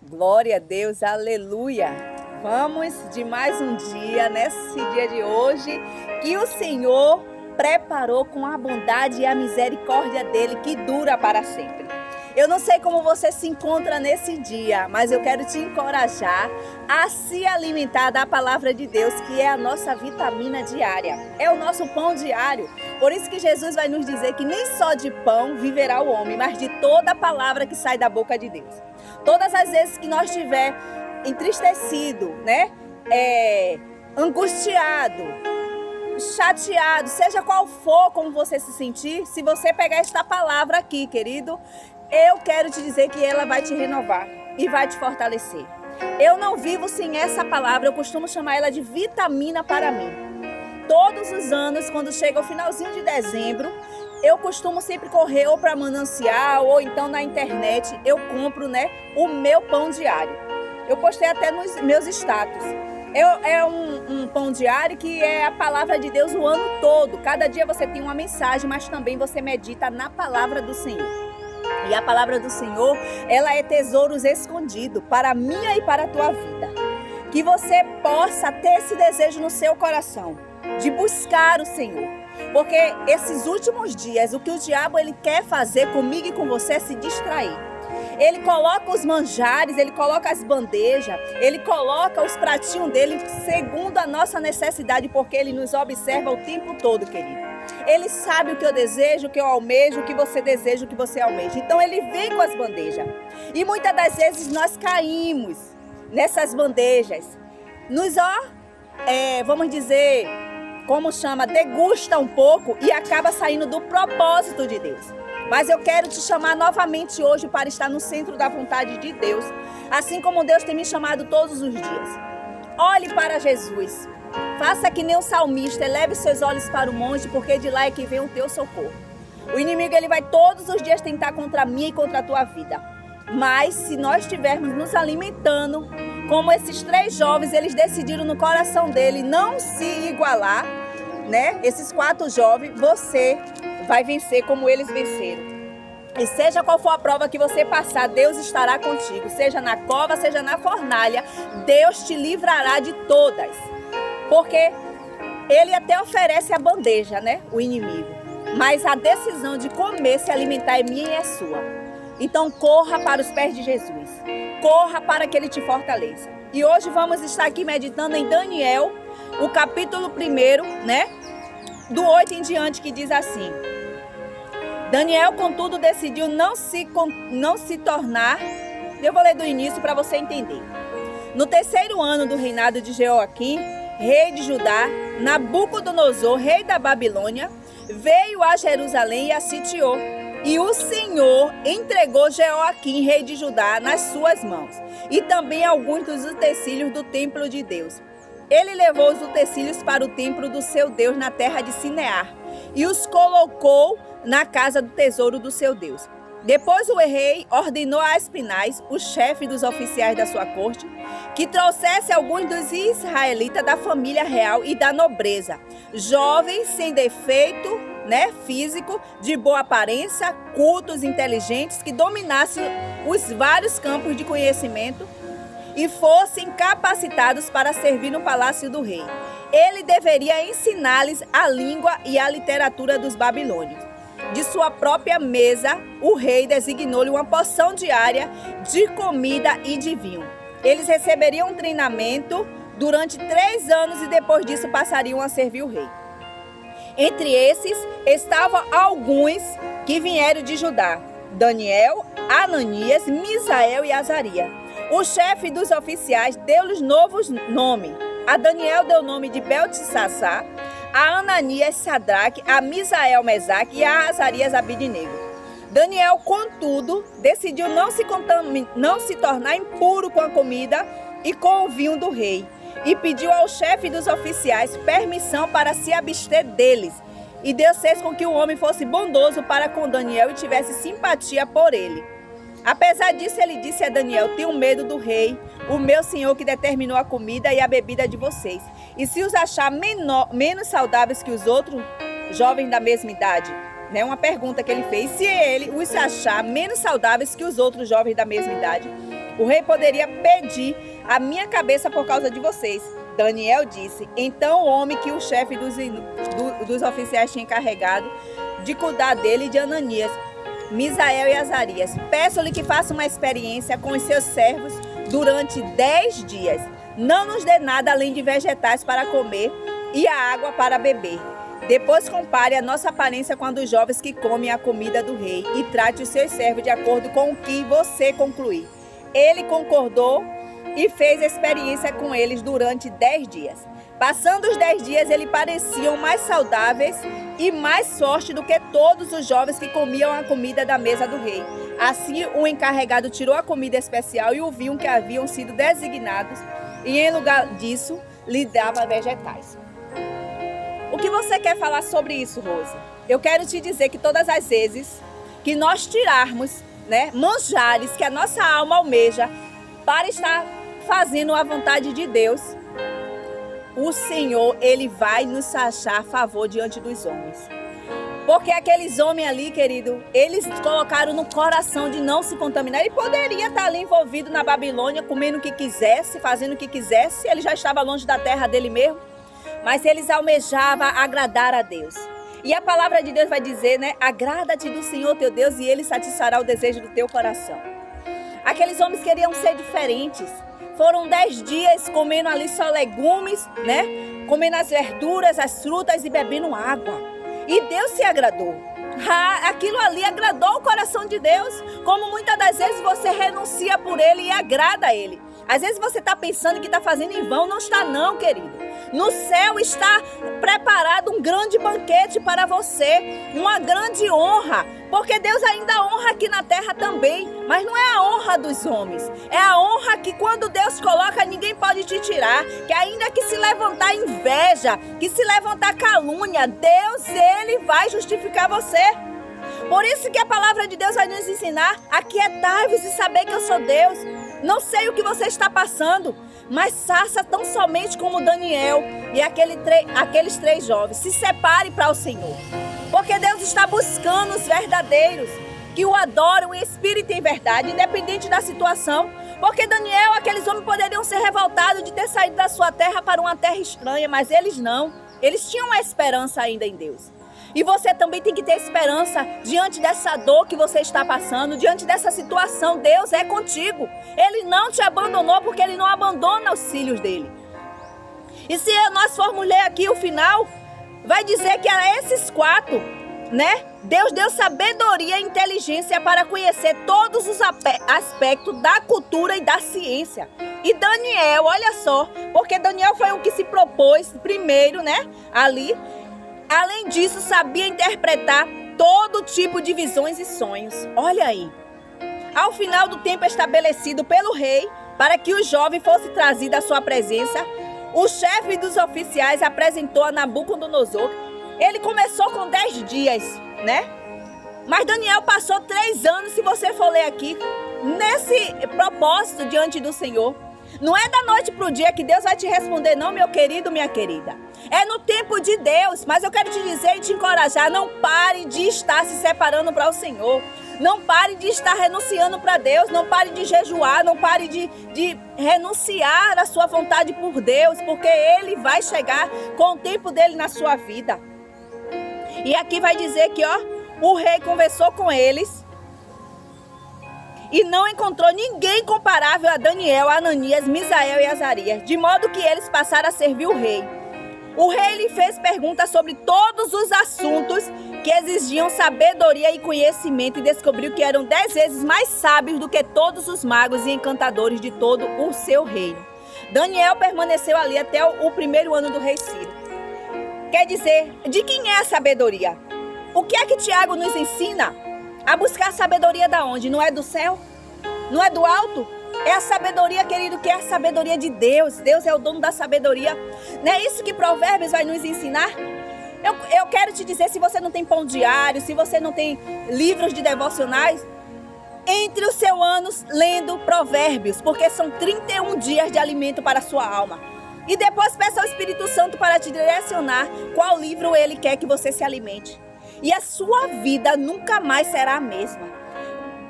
Glória a Deus, aleluia! Vamos de mais um dia, nesse dia de hoje, que o Senhor preparou com a bondade e a misericórdia dele, que dura para sempre. Eu não sei como você se encontra nesse dia, mas eu quero te encorajar a se alimentar da palavra de Deus, que é a nossa vitamina diária, é o nosso pão diário. Por isso que Jesus vai nos dizer que nem só de pão viverá o homem, mas de toda a palavra que sai da boca de Deus. Todas as vezes que nós estiver entristecido, angustiado, chateado, seja qual for como você se sentir, se você pegar esta palavra aqui, querido, eu quero te dizer que ela vai te renovar e vai te fortalecer. Eu não vivo sem essa palavra, eu costumo chamar ela de vitamina para mim. Todos os anos, quando chega o finalzinho de dezembro, eu costumo sempre correr ou para Manancial ou então na internet, eu compro o meu pão diário. Eu postei até nos meus status. É um pão diário que é a palavra de Deus o ano todo. Cada dia você tem uma mensagem, mas também você medita na palavra do Senhor. E a palavra do Senhor, ela é tesouros escondidos para a minha e para a tua vida. Que você possa ter esse desejo no seu coração, de buscar o Senhor. Porque esses últimos dias, o que o diabo ele quer fazer comigo e com você é se distrair. Ele coloca os manjares, ele coloca as bandejas, ele coloca os pratinhos dele segundo a nossa necessidade, porque ele nos observa o tempo todo, querido. Ele sabe o que eu desejo, o que eu almejo, o que você deseja, o que você almeja. Então ele vem com as bandejas. E muitas das vezes nós caímos nessas bandejas. Vamos dizer, degusta um pouco e acaba saindo do propósito de Deus. Mas eu quero te chamar novamente hoje para estar no centro da vontade de Deus, assim como Deus tem me chamado todos os dias. Olhe para Jesus. Faça que nem o salmista, eleve seus olhos para o monte, porque de lá é que vem o teu socorro. O inimigo ele vai todos os dias tentar contra mim e contra a tua vida. Mas se nós estivermos nos alimentando, como esses 3 jovens, eles decidiram no coração dele não se igualar, Esses 4 jovens, você vai vencer como eles venceram. E seja qual for a prova que você passar, Deus estará contigo. Seja na cova, seja na fornalha, Deus te livrará de todas. Porque ele até oferece a bandeja, o inimigo. Mas a decisão de comer, se alimentar é minha e é sua. Então corra para os pés de Jesus. Corra para que ele te fortaleça. E hoje vamos estar aqui meditando em Daniel, o capítulo 1, do 8 em diante, que diz assim: Daniel, contudo, decidiu não se tornar... Eu vou ler do início para você entender. No 3º ano do reinado de Jeoaquim, rei de Judá, Nabucodonosor, rei da Babilônia, veio a Jerusalém e a sitiou. E o Senhor entregou Jeoaquim, rei de Judá, nas suas mãos, e também alguns dos utensílios do templo de Deus. Ele levou os utensílios para o templo do seu Deus na terra de Sinear, e os colocou na casa do tesouro do seu Deus. Depois o rei ordenou a Aspinaz, o chefe dos oficiais da sua corte, que trouxesse alguns dos israelitas da família real e da nobreza, jovens sem defeito físico, de boa aparência, cultos, inteligentes, que dominassem os vários campos de conhecimento e fossem capacitados para servir no palácio do rei. Ele deveria ensinar-lhes a língua e a literatura dos babilônios. De sua própria mesa, o rei designou-lhe uma porção diária de comida e de vinho. Eles receberiam um treinamento durante 3 anos e depois disso passariam a servir o rei. Entre esses estavam alguns que vieram de Judá: Daniel, Ananias, Misael e Azarias. O chefe dos oficiais deu-lhes novos nomes. A Daniel deu o nome de Beltesazar, a Ananias Sadraque, a Misael Mesaque e a Azarias Abidnego. Daniel, contudo, decidiu não se tornar impuro com a comida e com o vinho do rei, e pediu ao chefe dos oficiais permissão para se abster deles. E Deus fez com que o homem fosse bondoso para com Daniel e tivesse simpatia por ele. Apesar disso, ele disse a Daniel: tenho medo do rei, o meu senhor, que determinou a comida e a bebida de vocês. E se os achar menos saudáveis que os outros jovens da mesma idade? Uma pergunta que ele fez. Se ele os achar menos saudáveis que os outros jovens da mesma idade, O rei poderia pedir a minha cabeça por causa de vocês. Daniel disse: então o homem que o chefe dos oficiais tinha encarregado de cuidar dele e de Ananias, Misael e Azarias, peço-lhe que faça uma experiência com os seus servos durante 10 dias. Não nos dê nada além de vegetais para comer e a água para beber. Depois compare a nossa aparência com a dos jovens que comem a comida do rei e trate os seus servos de acordo com o que você concluir. Ele concordou e fez experiência com eles durante 10 dias. Passando os 10 dias, eles pareciam mais saudáveis e mais fortes do que todos os jovens que comiam a comida da mesa do rei. Assim, o encarregado tirou a comida especial e o vinho que haviam sido designados, e em lugar disso, lhe dava vegetais. O que você quer falar sobre isso, Rose? Eu quero te dizer que todas as vezes que nós tirarmos, manjares que a nossa alma almeja para estar fazendo a vontade de Deus, o Senhor, Ele vai nos achar a favor diante dos homens. Porque aqueles homens ali, querido, eles colocaram no coração de não se contaminar. Ele poderia estar ali envolvido na Babilônia, comendo o que quisesse, fazendo o que quisesse. Ele já estava longe da terra dele mesmo. Mas eles almejavam agradar a Deus. E a palavra de Deus vai dizer, agrada-te do Senhor teu Deus e Ele satisfará o desejo do teu coração. Aqueles homens queriam ser diferentes. Foram 10 dias comendo ali só legumes, comendo as verduras, as frutas e bebendo água. E Deus se agradou. Aquilo ali agradou o coração de Deus. Como muitas das vezes você renuncia por Ele e agrada a Ele. Às vezes você está pensando que está fazendo em vão. Não está não, querido. No céu está preparado um grande banquete para você. Uma grande honra. Porque Deus ainda honra aqui na terra também. Mas não é a honra dos homens. É a honra que quando Deus coloca, ninguém pode te tirar. Que ainda que se levantar inveja, que se levantar calúnia, Deus, Ele vai justificar você. Por isso que a palavra de Deus vai nos ensinar: aquietai-vos e saber que eu sou Deus. Não sei o que você está passando, mas faça tão somente como Daniel e aqueles 3 jovens. Se separe para o Senhor. Porque Deus está buscando os verdadeiros, que o adoram em espírito e em verdade, independente da situação. Porque Daniel, aqueles homens poderiam ser revoltados de ter saído da sua terra para uma terra estranha, mas eles não. Eles tinham uma esperança ainda em Deus. E você também tem que ter esperança diante dessa dor que você está passando, diante dessa situação. Deus é contigo. Ele não te abandonou porque Ele não abandona os filhos dele. E se nós formos ler aqui o final, vai dizer que a esses 4, Deus deu sabedoria e inteligência para conhecer todos os aspectos da cultura e da ciência. E Daniel, olha só, porque Daniel foi o que se propôs primeiro, ali. Além disso, sabia interpretar todo tipo de visões e sonhos. Olha aí. Ao final do tempo estabelecido pelo rei, para que o jovem fosse trazido à sua presença, o chefe dos oficiais apresentou a Nabucodonosor. Ele começou com 10 dias, Mas Daniel passou 3 anos, se você for ler aqui, nesse propósito diante do Senhor. Não é da noite para o dia que Deus vai te responder, não, meu querido, minha querida. É no tempo de Deus, mas eu quero te dizer e te encorajar, não pare de estar se separando para o Senhor. Não pare de estar renunciando para Deus, não pare de jejuar, não pare de renunciar à sua vontade por Deus, porque Ele vai chegar com o tempo dele na sua vida. E aqui vai dizer que, o rei conversou com eles e não encontrou ninguém comparável a Daniel, Ananias, Misael e Azarias, de modo que eles passaram a servir o rei. O rei lhe fez perguntas sobre todos os assuntos que exigiam sabedoria e conhecimento e descobriu que eram 10 vezes mais sábios do que todos os magos e encantadores de todo o seu reino. Daniel permaneceu ali até o 1º ano do rei Ciro. Quer dizer, de quem é a sabedoria? O que é que Tiago nos ensina? A buscar sabedoria da onde? Não é do céu? Não é do alto? É a sabedoria, querido, que é a sabedoria de Deus. Deus é o dono da sabedoria. Não é isso que Provérbios vai nos ensinar? Eu quero te dizer, se você não tem pão diário, se você não tem livros de devocionais, entre os seus anos lendo Provérbios, porque são 31 dias de alimento para a sua alma. E depois peça ao Espírito Santo para te direcionar qual livro Ele quer que você se alimente. E a sua vida nunca mais será a mesma.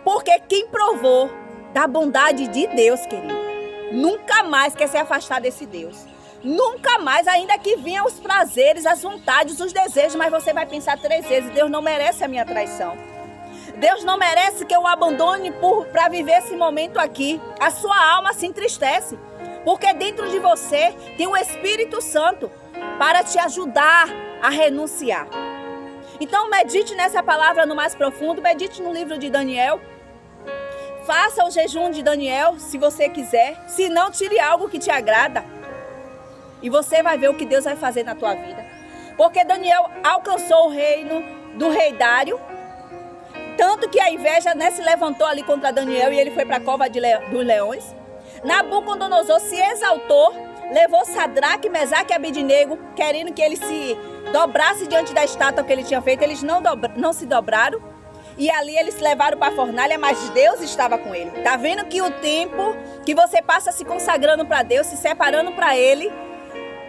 Porque quem provou da bondade de Deus, querido, nunca mais quer se afastar desse Deus. Nunca mais, ainda que venham os prazeres, as vontades, os desejos, mas você vai pensar 3 vezes, Deus não merece a minha traição. Deus não merece que eu o abandone para viver esse momento aqui. A sua alma se entristece, porque dentro de você tem o Espírito Santo para te ajudar a renunciar. Então medite nessa palavra no mais profundo, medite no livro de Daniel. Faça o jejum de Daniel, se você quiser. Se não, tire algo que te agrada. E você vai ver o que Deus vai fazer na tua vida. Porque Daniel alcançou o reino do rei Dário. Tanto que a inveja, né, se levantou ali contra Daniel e ele foi para a cova dos leões. Nabucodonosor se exaltou, levou Sadraque, Mesaque e Abednego, querendo que ele se dobrasse diante da estátua que ele tinha feito. Eles não se dobraram. E ali eles levaram para a fornalha, mas Deus estava com ele. Tá vendo que o tempo que você passa se consagrando para Deus, se separando para Ele,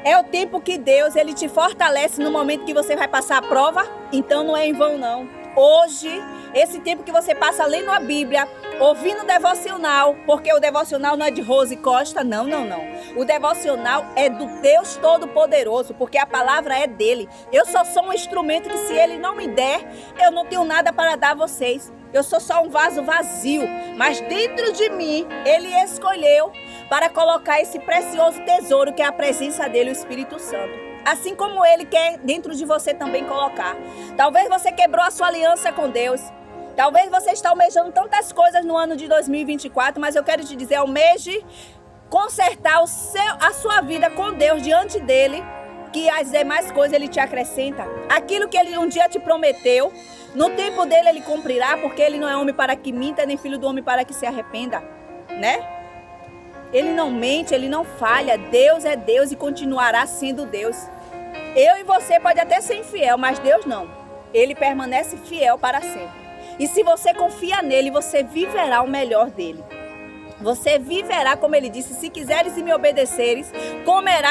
é o tempo que Deus, Ele te fortalece no momento que você vai passar a prova. Então não é em vão, não. Hoje, esse tempo que você passa lendo a Bíblia, ouvindo o devocional, porque o devocional não é de Rose Costa, não. O devocional é do Deus Todo-Poderoso, porque a palavra é dele. Eu só sou um instrumento que, se ele não me der, eu não tenho nada para dar a vocês. Eu sou só um vaso vazio, mas dentro de mim, ele escolheu para colocar esse precioso tesouro que é a presença dele, o Espírito Santo. Assim como ele quer dentro de você também colocar. Talvez você quebrou a sua aliança com Deus. Talvez você está almejando tantas coisas no ano de 2024, mas eu quero te dizer, almeje consertar a sua vida com Deus diante dele, que as demais coisas ele te acrescenta. Aquilo que ele um dia te prometeu, no tempo dele ele cumprirá, porque ele não é homem para que minta, nem filho do homem para que se arrependa, né? Ele não mente, ele não falha. Deus é Deus e continuará sendo Deus. Eu e você pode até ser infiel, mas Deus não. Ele permanece fiel para sempre. E se você confia nele, você viverá o melhor dele. Você viverá, como ele disse, se quiseres e me obedeceres, comerás